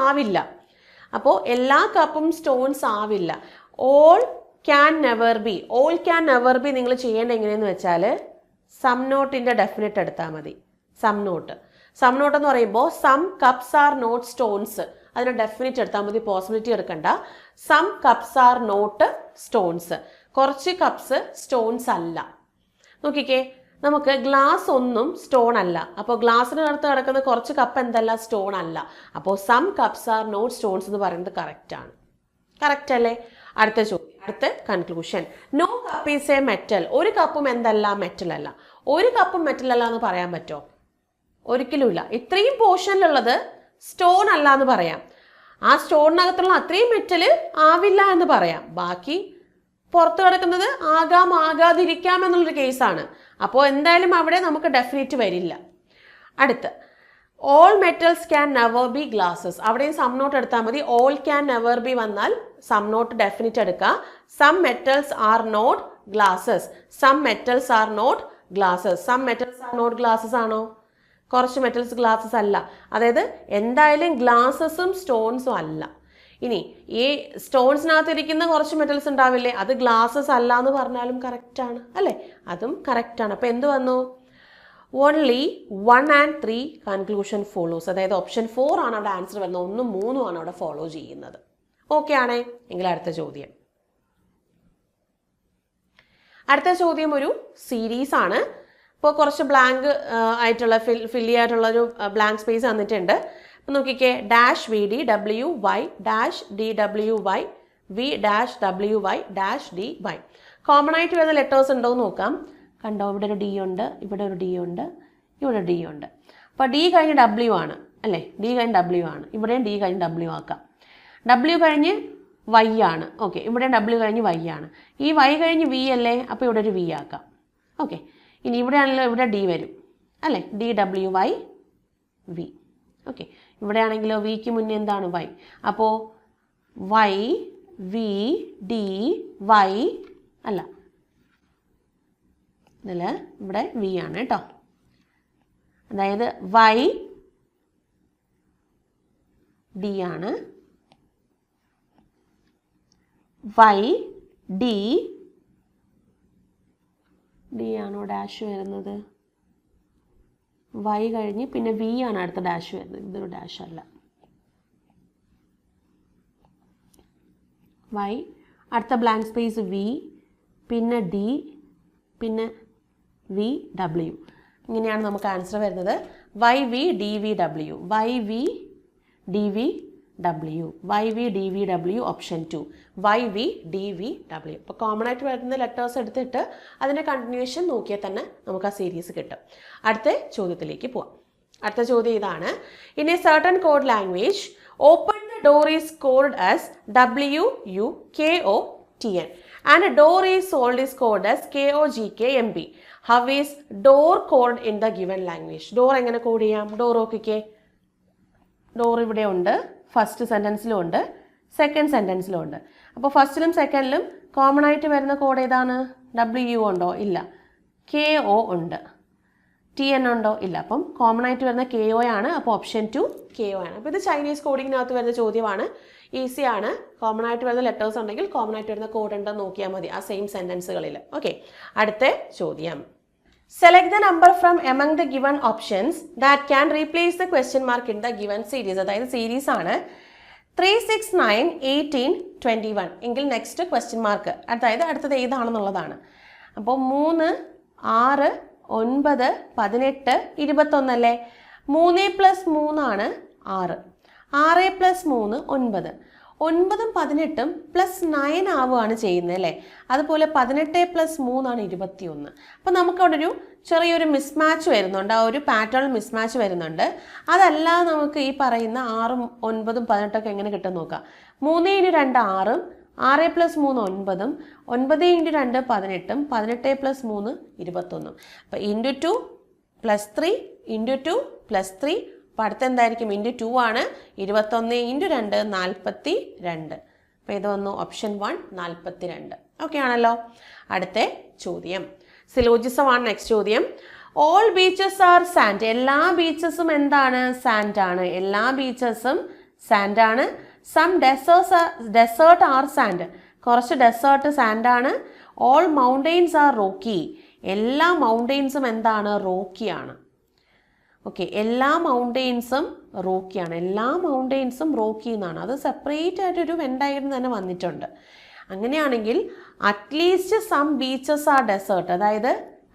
ആവില്ല. അപ്പോൾ എല്ലാ കപ്പും സ്റ്റോൺസ് ആവില്ല. All can never B. All can never B നിങ്ങൾ ചെയ്യേണ്ടത് എങ്ങനെയെന്ന് വെച്ചാൽ സം നോട്ടിൻ്റെ ഡെഫിനിറ്റ് എടുത്താൽ മതി. സം നോട്ട് എന്ന് പറയുമ്പോൾ some cups are not stones, അതിന് ഡെഫിനിറ്റ് എടുത്താൽ മതി, പോസിബിലിറ്റി എടുക്കണ്ട. Some cups are not stones. കുറച്ച് കപ്സ് സ്റ്റോൺസ് അല്ല. നോക്കിക്കേ, നമുക്ക് ഗ്ലാസ് ഒന്നും സ്റ്റോൺ അല്ല. അപ്പോൾ ഗ്ലാസ്സിനകത്ത് കിടക്കുന്ന കുറച്ച് കപ്പ് എന്തല്ല, സ്റ്റോൺ അല്ല. അപ്പോൾ some cups are not stones എന്ന് പറയുന്നത് കറക്റ്റ് ആണ്. കറക്റ്റ് അല്ലേ? അടുത്ത ചോദ്യം, അടുത്ത conclusion. No cup is a metal. ഒരു കപ്പും എന്തല്ല, മെറ്റൽ അല്ല. ഒരു കപ്പും മെറ്റൽ അല്ല എന്ന് പറയാൻ പറ്റുമോ? ഒരിക്കലുമില്ല. ഇത്രയും പോർഷനിലുള്ളത് സ്റ്റോൺ അല്ല എന്ന് പറയാം. ആ സ്റ്റോണിനകത്തുള്ള അത്രയും മെറ്റൽ ആവില്ല എന്ന് പറയാം. ബാക്കി പുറത്ത് കിടക്കുന്നത് ആകാം ആകാതിരിക്കാം എന്നുള്ളൊരു കേസാണ്. അപ്പോൾ എന്തായാലും അവിടെ നമുക്ക് ഡെഫിനിറ്റ് വരില്ല. അടുത്ത്, all metals can never be glasses. അവിടെയും സം നോട്ട് എടുത്താൽ മതി. ഓൾ ക്യാൻ നെവർ ബി വന്നാൽ സം നോട്ട് ഡെഫിനിറ്റ് എടുക്കുക. Some metals are not glasses. Some metals are not glasses. Some metals are not glasses ആണോ? കുറച്ച് മെറ്റൽസ് ഗ്ലാസസ് അല്ല. അതായത് എന്തായാലും ഗ്ലാസസും സ്റ്റോൺസും അല്ല. ഇനി ഈ സ്റ്റോൺസിനകത്ത് ഇരിക്കുന്ന കുറച്ച് മെറ്റൽസ് ഉണ്ടാവില്ലേ, അത് ഗ്ലാസസ് അല്ല എന്ന് പറഞ്ഞാലും കറക്റ്റാണ് അല്ലേ? അതും കറക്റ്റാണ്. അപ്പോൾ എന്ത് വന്നു? Only 1 and 3 conclusion follows. അതായത് ഓപ്ഷൻ 4 ആണ് അവിടെ ആൻസർ വരുന്നത്. 1ഉം 3ഉം ആണ് അവിടെ ഫോളോ ചെയ്യുന്നത്. ഓക്കെ ആണേ? എങ്കിൽ അടുത്ത ചോദ്യം. അടുത്ത ചോദ്യം ഒരു സീരീസ് ആണ്. ഇപ്പോൾ കുറച്ച് ബ്ലാങ്ക് ആയിട്ടുള്ള ഫിൽ ചെയ്യായിട്ടുള്ളൊരു ബ്ലാങ്ക് സ്പേസ് തന്നിട്ടുണ്ട്. അപ്പം നോക്കിക്കേ, dash V D W Y dash D W Y V dash W Y dash D Y. Common ആയിട്ട് വരുന്ന ലെറ്റേഴ്സ് ഉണ്ടോ എന്ന് നോക്കാം. കണ്ടോ, ഇവിടെ ഒരു ഡി ഉണ്ട്, ഇവിടെ ഒരു ഡി ഉണ്ട്, ഇവിടെ ഡി ഉണ്ട്. അപ്പോൾ ഡി കഴിഞ്ഞ് ഡബ്ല്യു ആണ് അല്ലേ? ഡി കഴിഞ്ഞ് ഡബ്ല്യു ആണ്. ഇവിടെയും ഡി കഴിഞ്ഞ് ഡബ്ല്യു ആക്കാം. ഡബ്ല്യു കഴിഞ്ഞ് വൈ ആണ്. ഓക്കെ, ഇവിടെ ഡബ്ല്യു കഴിഞ്ഞ് വൈ ആണ്. ഈ വൈ കഴിഞ്ഞ് വി അല്ലേ? അപ്പോൾ ഇവിടെ ഒരു വി ആക്കാം. ഓക്കെ, ഇനി ഇവിടെ ആണല്ലോ, ഇവിടെ ഡി വരും അല്ലേ? D W Y V. Okay, ഇവിടെ ആണെങ്കിലോ വിക്ക് മുന്നേ എന്താണ്? വൈ. അപ്പോൾ വൈ വി ഡി വൈ അല്ല, ഇതിൽ ഇവിടെ വി ആണ് കേട്ടോ. അതായത് വൈ ഡി ആണ്, വൈ ഡി ഡി ആണോ ഡാഷ് വരുന്നത്? വൈ കഴിഞ്ഞ് പിന്നെ വി ആണ് അടുത്ത ഡാഷ് വരുന്നത്. ഇതൊരു ഡാഷ് അല്ല. വൈ, അടുത്ത ബ്ലാങ്ക് സ്പേസ് വി, പിന്നെ ഡി, പിന്നെ വി ഡബ്ല്യു. ഇങ്ങനെയാണ് നമുക്ക് ആൻസർ വരുന്നത്. Y V D V W, Y V D V W, Y V D V W option 2, Y V D V W. അപ്പോൾ കോമൺ ആയിട്ട് വരുന്ന ലെറ്റേഴ്സ് എടുത്തിട്ട് അതിൻ്റെ കണ്ടിന്യൂഷൻ നോക്കിയാൽ തന്നെ നമുക്ക് ആ സീരീസ് കിട്ടും. അടുത്ത ചോദ്യത്തിലേക്ക് പോവാം. അടുത്ത ചോദ്യം ഇതാണ്. In a certain code language open the door is code as WUKOTN and door is sold is code as KOGKMB. How is door code in the given language? Door എങ്ങനെ കോഡ് ചെയ്യാം? ഡോർ നോക്കിക്കേ, ഡോർ ഇവിടെ ഉണ്ട്, ഫസ്റ്റ് സെൻറ്റൻസിലും ഉണ്ട്, സെക്കൻഡ് സെൻറ്റൻസിലും ഉണ്ട്. അപ്പോൾ ഫസ്റ്റിലും സെക്കൻഡിലും കോമൺ ആയിട്ട് വരുന്ന കോഡ് ഏതാണ്? WU ഉണ്ടോ? ഇല്ല. KO ഉണ്ട്. TN ഉണ്ടോ? ഇല്ല. അപ്പം കോമൺ ആയിട്ട് വരുന്ന KO ആണ്. അപ്പോൾ ഓപ്ഷൻ 2 KO ആണ്. അപ്പോൾ ഇത് ചൈനീസ് കോഡിങ്ങിനകത്ത് വരുന്ന ചോദ്യമാണ്. ഈസിയാണ്. കോമൺ ആയിട്ട് വരുന്ന ലെറ്റേഴ്സ് ഉണ്ടെങ്കിൽ കോമൺ ആയിട്ട് വരുന്ന കോഡ് ഉണ്ടെന്ന് നോക്കിയാൽ മതി ആ സെയിം സെൻറ്റൻസുകളിൽ. ഓക്കെ, അടുത്ത ചോദ്യം. Select the number from among the given options that can replace the question mark in the given series. അതായത് സീരീസ് ആണ് 3, 6, 9, 18, 21 എങ്കിൽ നെക്സ്റ്റ് ക്വസ്റ്റ്യൻ മാർക്ക്, അതായത് അടുത്തത് ഏതാണെന്നുള്ളതാണ്. അപ്പോൾ 3, 6, 9, 18, 21 അല്ലേ? 3 + 3 ആണ് 6, 6 + 3 9, 9ഉം 18ഉം +9 ആവുകയാണ് ചെയ്യുന്നത് അല്ലേ? അതുപോലെ 18 + 3 ആണ് 21. അപ്പോൾ നമുക്കവിടെ ഒരു ചെറിയൊരു മിസ്മാച്ച് വരുന്നുണ്ട്, ആ ഒരു പാറ്റേൺ മിസ്മാച്ച് വരുന്നുണ്ട്. അതല്ല നമുക്ക് ഈ പറയുന്ന 6ഉം 9ഉം 18ഒക്കെ എങ്ങനെ കിട്ടും നോക്കാം. 3 × 2 6ഉം, 6 + 3 9ഉം, 9 × 2 18ഉം, 18 + 3 21. അപ്പോൾ × 2 + 3 × 2 + 3. അപ്പോൾ അടുത്ത എന്തായിരിക്കും? × 2 ആണ്. 21 × 2 42. അപ്പോൾ ഇത് വന്നു ഓപ്ഷൻ 1 42. ഓക്കെ ആണല്ലോ? അടുത്ത ചോദ്യം സിലോജിസം ആണ്. നെക്സ്റ്റ് ചോദ്യം. All beaches are sand. എല്ലാ ബീച്ചസും എന്താണ്? സാൻഡ് ആണ്. എല്ലാ ബീച്ചസും സാൻഡ് ആണ്. Some desert are sand. കുറച്ച് ഡെസേർട്ട് സാൻഡ് ആണ്. All mountains are rocky. എല്ലാ മൗണ്ടെയിൻസും എന്താണ്? റോക്കിയാണ്. ഓക്കെ, എല്ലാ മൗണ്ടെയിൻസും റോക്കിയാണ്. എല്ലാ മൗണ്ടെയിൻസും റോക്കി എന്നാണ്. അത് സെപ്പറേറ്റ് ആയിട്ടൊരു വെൻഡായിട്ട് തന്നെ വന്നിട്ടുണ്ട്. അങ്ങനെയാണെങ്കിൽ at least some beaches are desert, അതായത്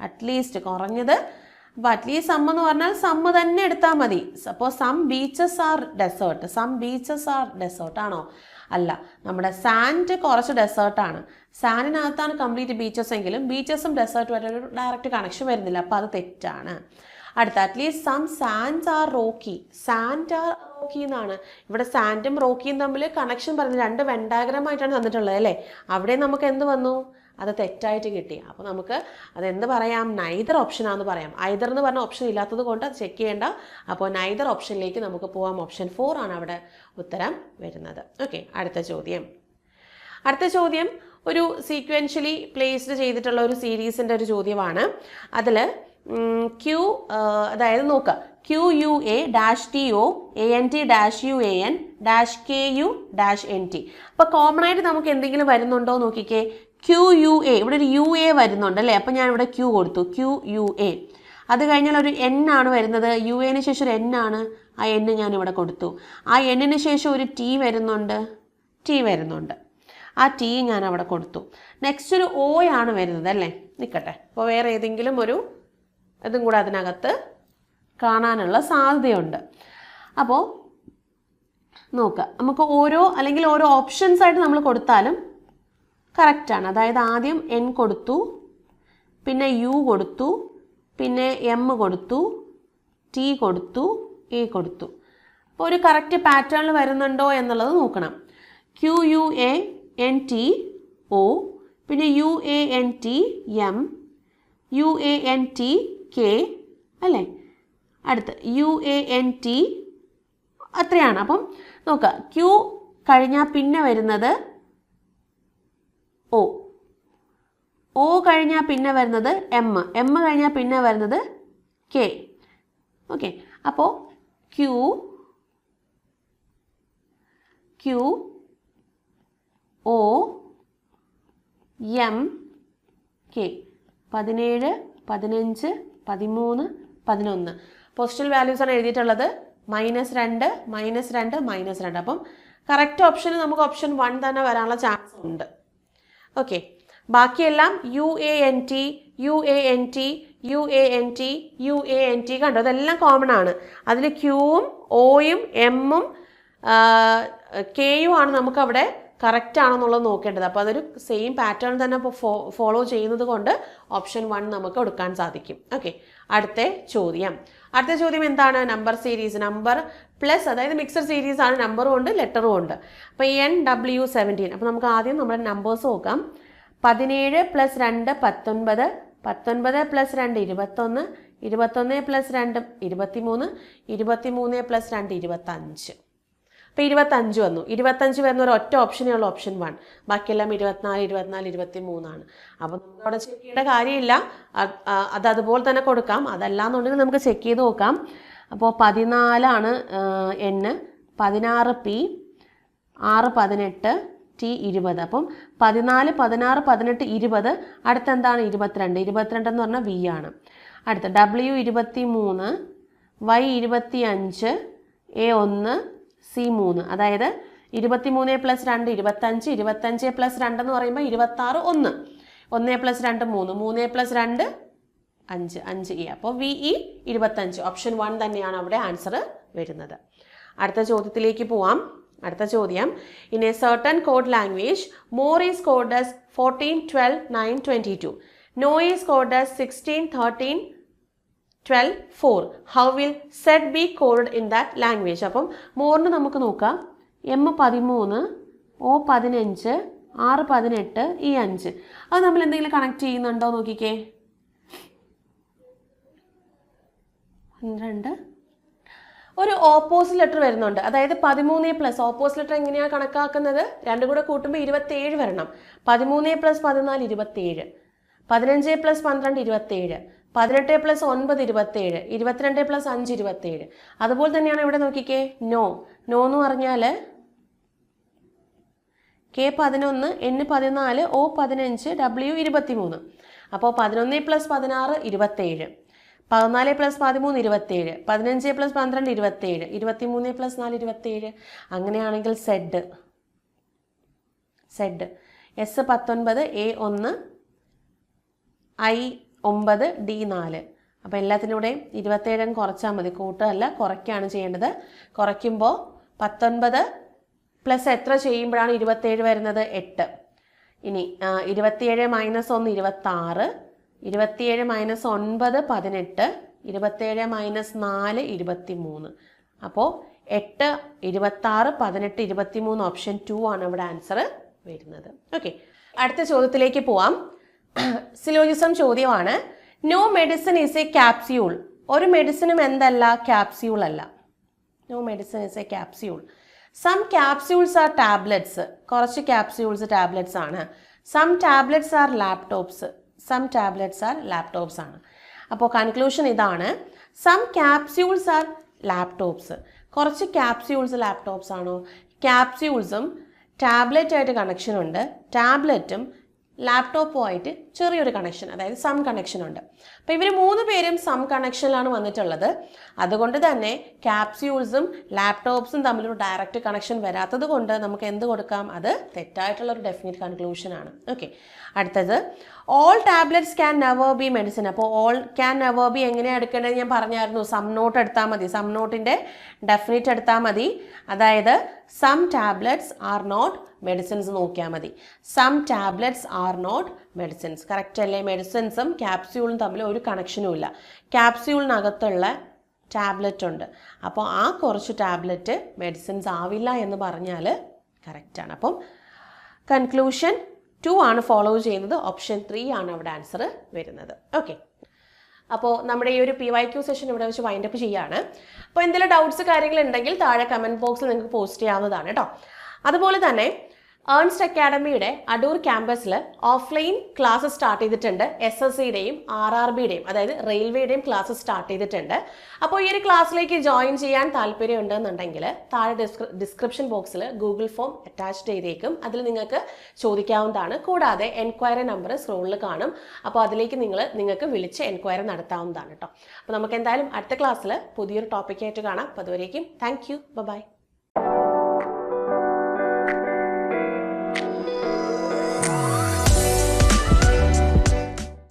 അറ്റ്ലീസ്റ്റ് കുറഞ്ഞത്, അപ്പോൾ അറ്റ്ലീസ്റ്റ് സം എന്ന് പറഞ്ഞാൽ സം തന്നെ എടുത്താൽ മതി. അപ്പോൾ some beaches are desert, some beaches are desert ആണോ? അല്ല, നമ്മുടെ സാൻഡ് കുറച്ച് ഡെസേർട്ടാണ്. സാൻഡിനകത്താണ് കംപ്ലീറ്റ് ബീച്ചസ് എങ്കിലും ബീച്ചസും ഡെസേർട്ടുമായിട്ട് ഒരു ഡയറക്റ്റ് കണക്ഷൻ വരുന്നില്ല, അപ്പോൾ അത് തെറ്റാണ്. അടുത്ത at least some sands are rocky, sand are rocky എന്നാണ്. ഇവിടെ സാൻഡും റോക്കിയും തമ്മിൽ കണക്ഷൻ പറഞ്ഞത് രണ്ട് വെൻഡാഗ്രമായിട്ടാണ് തന്നിട്ടുള്ളത് അല്ലേ? അവിടെ നമുക്ക് എന്ത് വന്നു? അത് തെറ്റായിട്ട് കിട്ടി. അപ്പോൾ നമുക്ക് അതെന്ത് പറയാം? നൈദർ ഓപ്ഷനാണെന്ന് പറയാം. ഐദർ എന്ന് പറഞ്ഞ ഓപ്ഷൻ ഇല്ലാത്തത് കൊണ്ട് അത് ചെക്ക് ചെയ്യേണ്ട. അപ്പോൾ നൈദർ ഓപ്ഷനിലേക്ക് നമുക്ക് പോകാം. ഓപ്ഷൻ 4 ആണ് അവിടെ ഉത്തരം വരുന്നത്. ഓക്കെ, അടുത്ത ചോദ്യം ഒരു സീക്വൻഷ്യലി പ്ലേസ്ഡ് ചെയ്തിട്ടുള്ള ഒരു സീരീസിൻ്റെ ഒരു ചോദ്യമാണ്. അതിൽ അതായത് നോക്കുക, QUA-TO-ANT-UAN-KU-NT. അപ്പോൾ കോമൺ ആയിട്ട് നമുക്ക് എന്തെങ്കിലും വരുന്നുണ്ടോ നോക്കിക്കേ. QUA, ഇവിടെ ഒരു UA വരുന്നുണ്ട് അല്ലേ? അപ്പോൾ ഞാൻ ഇവിടെ Q കൊടുത്തു, QUA. അത് കഴിഞ്ഞാൽ ഒരു N ആണ് വരുന്നത്, UAന് ശേഷം ഒരു N ആണ്, ആ N ഞാൻ ഇവിടെ കൊടുത്തു. ആ Nന് ശേഷം ഒരു T വരുന്നുണ്ട്, ആ T ഞാൻ അവിടെ കൊടുത്തു. നെക്സ്റ്റ് ഒരു O ആണ് വരുന്നത് അല്ലേ? നിൽക്കട്ടെ, അപ്പോൾ വേറെ ഏതെങ്കിലും ഒരു ഇതും കൂടെ അതിനകത്ത് കാണാനുള്ള സാധ്യതയുണ്ട്. അപ്പോൾ നോക്കുക, നമുക്ക് ഓരോ ഓപ്ഷൻസ് ആയിട്ട് നമ്മൾ കൊടുത്താലും കറക്റ്റാണ്. അതായത് ആദ്യം N കൊടുത്തു, പിന്നെ U കൊടുത്തു, പിന്നെ M കൊടുത്തു, T കൊടുത്തു, A കൊടുത്തു. അപ്പോൾ ഒരു കറക്റ്റ് പാറ്റേണിൽ വരുന്നുണ്ടോ എന്നുള്ളത് നോക്കണം. QUANTO, പിന്നെ UANTM, UANTK അല്ലേ? അടുത്ത് UANT, അത്രയാണ്. അപ്പം നോക്കുക, Q കഴിഞ്ഞാൽ പിന്നെ വരുന്നത് O, O കഴിഞ്ഞാൽ പിന്നെ വരുന്നത് M, M കഴിഞ്ഞാൽ പിന്നെ വരുന്നത് K. ഓക്കെ, അപ്പോൾ Q O M K. 17, 15, 13, 11 postal values ആണ് എഴുതിയിട്ടുള്ളത്. -2, -2, -2. അപ്പം കറക്റ്റ് ഓപ്ഷന് നമുക്ക് ഓപ്ഷൻ 1 തന്നെ വരാനുള്ള ചാൻസ് ഉണ്ട്. ഓക്കെ, ബാക്കിയെല്ലാം UANT, UANT, UANT, UANT കണ്ടോ, അതെല്ലാം കോമൺ ആണ്. അതിൽ Qയും Oയും Mഉം Kയും ആണ് നമുക്ക് കറക്റ്റ് ആണെന്നുള്ളത് നോക്കേണ്ടത്. അപ്പോൾ അതൊരു സെയിം പാറ്റേൺ തന്നെ ഫോളോ ചെയ്യുന്നത് കൊണ്ട് ഓപ്ഷൻ 1 നമുക്ക് എടുക്കാൻ സാധിക്കും. ഓക്കെ, അടുത്ത ചോദ്യം എന്താണ്? നമ്പർ സീരീസ്, നമ്പർ പ്ലസ്, അതായത് മിക്സഡ് സീരീസ് ആണ്, നമ്പറും ഉണ്ട് ലെറ്ററും ഉണ്ട്. അപ്പോൾ NW17. അപ്പോൾ നമുക്ക് ആദ്യം നമ്മുടെ നമ്പേഴ്സ് നോക്കാം. 17 + 2 19, 19 + 2 21, 21 + 2 23, 23 + 2 25. അപ്പോൾ 25 വന്നു. 25 വരുന്ന ഒരു ഒറ്റ ഓപ്ഷനേ ഉള്ളൂ, ഓപ്ഷൻ 1. ബാക്കിയെല്ലാം 24, 24, 23 ആണ്. അപ്പോൾ നമുക്ക് അവിടെ ചെക്ക് ചെയ്യേണ്ട കാര്യമില്ല, അതുപോലെ തന്നെ കൊടുക്കാം. അതല്ലാന്നുണ്ടെങ്കിൽ നമുക്ക് ചെക്ക് ചെയ്ത് നോക്കാം. അപ്പോൾ 14 ആണ് N, 16 P, 6 18, T 20. അപ്പം 14, 16, 18, 20. അടുത്തെന്താണ്? 22. 22 എന്ന് പറഞ്ഞാൽ V ആണ്. അടുത്ത W 23, Y 25, A 1, C 3. അതായത് 23 + 2 25, 25 + 2 എന്ന് പറയുമ്പോൾ 26, 1, 1 + 2 3, 3 + 2 5, 5E. അപ്പോൾ VE 25. ഓപ്ഷൻ 1 തന്നെയാണ് അവിടെ ആൻസർ വരുന്നത്. അടുത്ത ചോദ്യത്തിലേക്ക് പോവാം. അടുത്ത ചോദ്യം, in a certain code language more is code as 14, 12, 9, 22. No is code as 16, 13, 12, 4. How will Z be code in that language? അപ്പം മോറിന് നമുക്ക് നോക്കാം. M 13, O 15, R 18, E 5. അത് നമ്മൾ എന്തെങ്കിലും കണക്ട് ചെയ്യുന്നുണ്ടോ നോക്കിക്കേ. 12. ഒരു ഓപ്പോസിറ്റ് ലെറ്റർ വരുന്നുണ്ട്. അതായത് 13+ ഓപ്പോസിറ്റ് ലെറ്റർ എങ്ങനെയാണ് കണക്കാക്കുന്നത്? രണ്ടും കൂടെ കൂട്ടുമ്പോൾ 27 വരണം. 13 + 14 27, 15 + 12 27, 18 + 9 27, 22 + 5 27. അതുപോലെ തന്നെയാണ് ഇവിടെ നോക്കിക്കേ. നോ എന്ന് പറഞ്ഞാൽ K 11, N 14, O 15, W 23. അപ്പോൾ 11 + 16 27, 14 + 13 27, 15 + 12 27, 23 + 4 27. അങ്ങനെയാണെങ്കിൽ Z S19 A1 I9 D4. അപ്പോൾ എല്ലാത്തിലൂടെയും 27 കുറച്ചാൽ മതി, കൂട്ടുകയല്ല കുറയ്ക്കുകയാണ് ചെയ്യേണ്ടത്. കുറയ്ക്കുമ്പോൾ 19 പ്ലസ് എത്ര ചെയ്യുമ്പോഴാണ് 27 വരുന്നത്? 8. ഇനി 27 മൈനസ് 1 26, 27 മൈനസ് 9 18, 27 മൈനസ് 4 23. അപ്പോൾ 8, 26, 18, 23 ഓപ്ഷൻ 2 ആണ് ഇവിടെ ആൻസർ വരുന്നത്. ഓക്കെ, അടുത്ത ചോദ്യത്തിലേക്ക് പോവാം. സിലോജിസം ചോദ്യമാണ്. No medicine is a capsule. ഒരു മെഡിസിനും എന്തല്ല? ക്യാപ്സ്യൂൾ അല്ല. No medicine is a capsule. Some capsules are tablets. കുറച്ച് ക്യാപ്സ്യൂൾസ് ടാബ്ലറ്റ്സ് ആണ്. Some tablets are laptops. Some tablets are laptops ആണ്. അപ്പോൾ കൺക്ലൂഷൻ ഇതാണ്, സം ക്യാപ്സ്യൂൾസ് ആർ ലാപ്ടോപ്സ്. കുറച്ച് ക്യാപ്സ്യൂൾസ് ലാപ്ടോപ്സ് ആണോ? ക്യാപ്സ്യൂൾസും ടാബ്ലറ്റായിട്ട് കണക്ഷൻ ഉണ്ട്, ടാബ്ലറ്റും ലാപ്ടോപ്പുമായിട്ട് ചെറിയൊരു കണക്ഷൻ, അതായത് സം കണക്ഷൻ ഉണ്ട്. അപ്പോൾ ഇവർ 3 പേരും സം കണക്ഷനിലാണ് വന്നിട്ടുള്ളത്. അതുകൊണ്ട് തന്നെ ക്യാപ്സ്യൂൾസും ലാപ്ടോപ്സും തമ്മിലൊരു ഡയറക്റ്റ് കണക്ഷൻ വരാത്തത് കൊണ്ട് നമുക്ക് എന്ത് കൊടുക്കാം? അത് തെറ്റായിട്ടുള്ളൊരു ഡെഫിനിറ്റ് കൺക്ലൂഷൻ ആണ്. ഓക്കെ, അടുത്തത് all tablets can never B medicine. അപ്പോൾ ഓൾ ക്യാൻ നെവർ ബി എങ്ങനെയാണ് എടുക്കേണ്ടത് ഞാൻ പറഞ്ഞായിരുന്നു. സം നോട്ട് എടുത്താൽ മതി, സം നോട്ടിൻ്റെ ഡെഫിനിറ്റ് എടുത്താൽ മതി. അതായത് some tablets are not medicines നോക്കിയാൽ മതി. Some tablets are not medicines. Correct അല്ലേ? മെഡിസിൻസും ക്യാപ്സ്യൂളും തമ്മിൽ ഒരു കണക്ഷനും ഇല്ല. ക്യാപ്സ്യൂളിനകത്തുള്ള ടാബ്ലറ്റ് ഉണ്ട്, അപ്പോൾ ആ കുറച്ച് ടാബ്ലറ്റ് മെഡിസിൻസ് ആവില്ല എന്ന് പറഞ്ഞാൽ കറക്റ്റാണ്. അപ്പം കൺക്ലൂഷൻ 2 ആണ് ഫോളോ ചെയ്യുന്നത്. ഓപ്ഷൻ 3 ആണ് അവിടെ ആൻസർ വരുന്നത്. ഓക്കെ, അപ്പോൾ നമ്മുടെ ഈ ഒരു PYQ സെഷൻ ഇവിടെ വെച്ച് വൈൻഡപ്പ് ചെയ്യുകയാണ്. അപ്പോൾ എന്തെങ്കിലും ഡൗട്ട്സ് കാര്യങ്ങൾ ഉണ്ടെങ്കിൽ താഴെ കമൻറ്റ് ബോക്സിൽ നിങ്ങൾക്ക് പോസ്റ്റ് ചെയ്യാവുന്നതാണ് കേട്ടോ. അതുപോലെ തന്നെ ഏൺസ്റ്റ് അക്കാഡമിയുടെ അടൂർ ക്യാമ്പസിൽ ഓഫ്ലൈൻ ക്ലാസ് സ്റ്റാർട്ട് ചെയ്തിട്ടുണ്ട്. SSCയുടെയും RRBയുടെയും, അതായത് റെയിൽവേയുടെയും ക്ലാസ് സ്റ്റാർട്ട് ചെയ്തിട്ടുണ്ട്. അപ്പോൾ ഈ ഒരു ക്ലാസ്സിലേക്ക് ജോയിൻ ചെയ്യാൻ താല്പര്യം ഉണ്ടെന്നുണ്ടെങ്കിൽ താഴെ ഡിസ്ക്രിപ്ഷൻ ബോക്സിൽ ഗൂഗിൾ ഫോം അറ്റാച്ച് ചെയ്തേക്കും. അതിൽ നിങ്ങൾക്ക് ചോദിക്കാവുന്നതാണ്. കൂടാതെ എൻക്വയറി നമ്പർ സ്ക്രോളിൽ കാണും. അപ്പോൾ അതിലേക്ക് നിങ്ങൾക്ക് വിളിച്ച് എൻക്വയറി നടത്താവുന്നതാണ് കേട്ടോ. അപ്പോൾ നമുക്ക് എന്തായാലും അടുത്ത ക്ലാസ്സിൽ പുതിയൊരു ടോപ്പിക്കായിട്ട് കാണാം. അപ്പോൾ അതുവരേക്കും താങ്ക് യു, ബൈ.